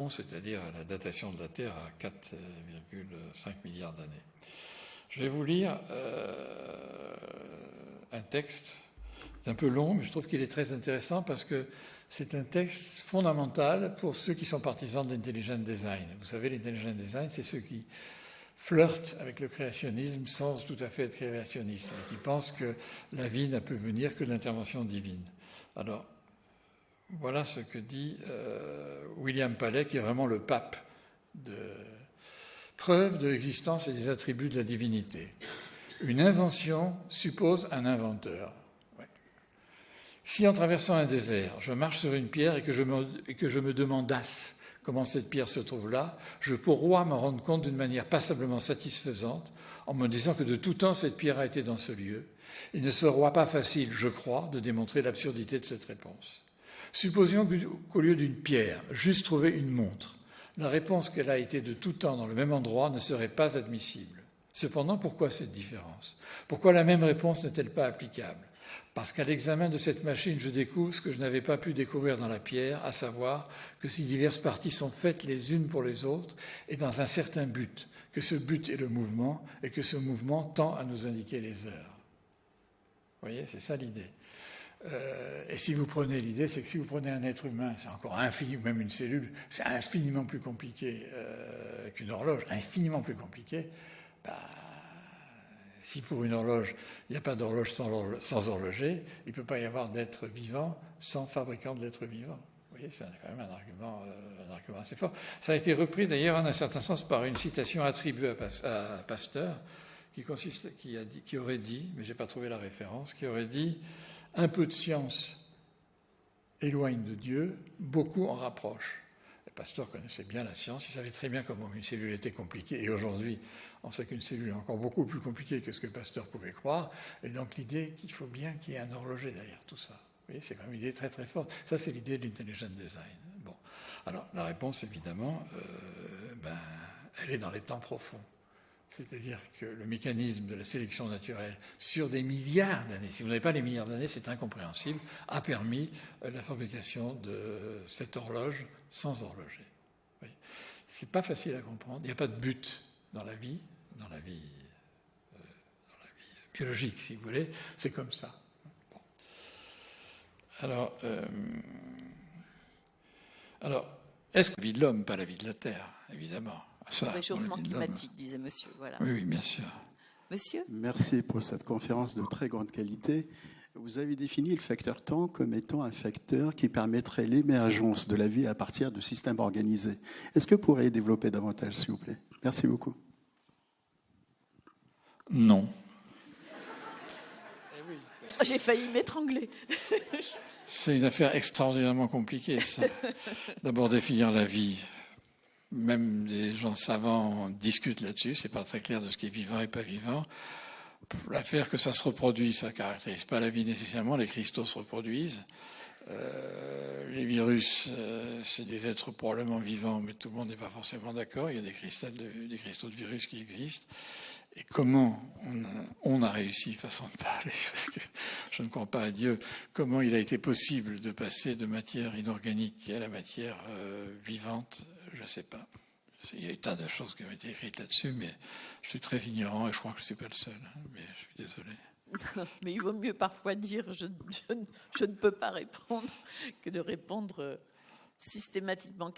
c'est-à-dire à la datation de la Terre à 4,5 milliards d'années. Je vais vous lire un texte, c'est un peu long, mais je trouve qu'il est très intéressant parce que c'est un texte fondamental pour ceux qui sont partisans de l'intelligent design. Vous savez, l'intelligent design, c'est ceux qui flirtent avec le créationnisme sans tout à fait être créationnistes, et qui pensent que la vie ne peut venir que de l'intervention divine. Alors, voilà ce que dit William Paley, qui est vraiment le pape de preuve de l'existence et des attributs de la divinité. Une invention suppose un inventeur. Ouais. Si en traversant un désert, je marche sur une pierre et que je me demandasse comment cette pierre se trouve là, je pourrais m'en rendre compte d'une manière passablement satisfaisante en me disant que de tout temps cette pierre a été dans ce lieu. Il ne sera pas facile, je crois, de démontrer l'absurdité de cette réponse. Supposons qu'au lieu d'une pierre, juste trouver une montre, la réponse qu'elle a été de tout temps dans le même endroit ne serait pas admissible. Cependant, pourquoi cette différence? Pourquoi la même réponse n'est-elle pas applicable? Parce qu'à l'examen de cette machine, je découvre ce que je n'avais pas pu découvrir dans la pierre, à savoir que ces diverses parties sont faites les unes pour les autres et dans un certain but, que ce but est le mouvement et que ce mouvement tend à nous indiquer les heures. Vous voyez, c'est ça l'idée. Et si vous prenez l'idée, c'est que si vous prenez un être humain, c'est encore infini, ou même une cellule, c'est infiniment plus compliqué qu'une horloge, infiniment plus compliqué. Bah, si pour une horloge, il n'y a pas d'horloge sans horloger, il ne peut pas y avoir d'être vivant sans fabricant de l'être vivant. Vous voyez, c'est quand même un argument assez fort. Ça a été repris d'ailleurs en un certain sens par une citation attribuée à Pasteur, qui aurait dit, mais je n'ai pas trouvé la référence, qui aurait dit « Un peu de science éloigne de Dieu, beaucoup en rapproche ». Pasteur connaissait bien la science, il savait très bien comment une cellule était compliquée. Et aujourd'hui, on sait qu'une cellule est encore beaucoup plus compliquée que ce que Pasteur pouvait croire. Et donc l'idée qu'il faut bien qu'il y ait un horloger derrière tout ça. Vous voyez, c'est quand même une idée très très forte. Ça, c'est l'idée de l'intelligent design. Bon, alors la réponse, évidemment, elle est dans les temps profonds. C'est-à-dire que le mécanisme de la sélection naturelle sur des milliards d'années, si vous n'avez pas les milliards d'années, c'est incompréhensible, a permis la fabrication de cette horloge sans horloger. C'est pas facile à comprendre. Il n'y a pas de but dans la vie biologique, si vous voulez. C'est comme ça. Bon. Alors, est-ce que la vie de l'homme, pas la vie de la Terre, évidemment. Le réchauffement climatique, disait monsieur. Voilà. Oui, bien sûr. Monsieur ? Merci pour cette conférence de très grande qualité. Vous avez défini le facteur temps comme étant un facteur qui permettrait l'émergence de la vie à partir de systèmes organisés. Est-ce que vous pourriez développer davantage, s'il vous plaît? Merci beaucoup. Non. J'ai failli m'étrangler. C'est une affaire extraordinairement compliquée, ça. D'abord, définir la vie. Même des gens savants discutent là-dessus. C'est pas très clair de ce qui est vivant et pas vivant. L'affaire que ça se reproduit, ça ne caractérise pas la vie nécessairement. Les cristaux se reproduisent. Les virus, c'est des êtres probablement vivants, mais tout le monde n'est pas forcément d'accord. Il y a des cristaux de virus qui existent. Et comment on a réussi, façon de parler, parce que je ne crois pas à Dieu, comment il a été possible de passer de matière inorganique à la matière vivante, je ne sais pas. Il y a un tas de choses qui ont été écrites là-dessus, mais je suis très ignorant et je crois que je ne suis pas le seul. Mais je suis désolé. Mais il vaut mieux parfois dire je ne peux pas répondre que de répondre systématiquement.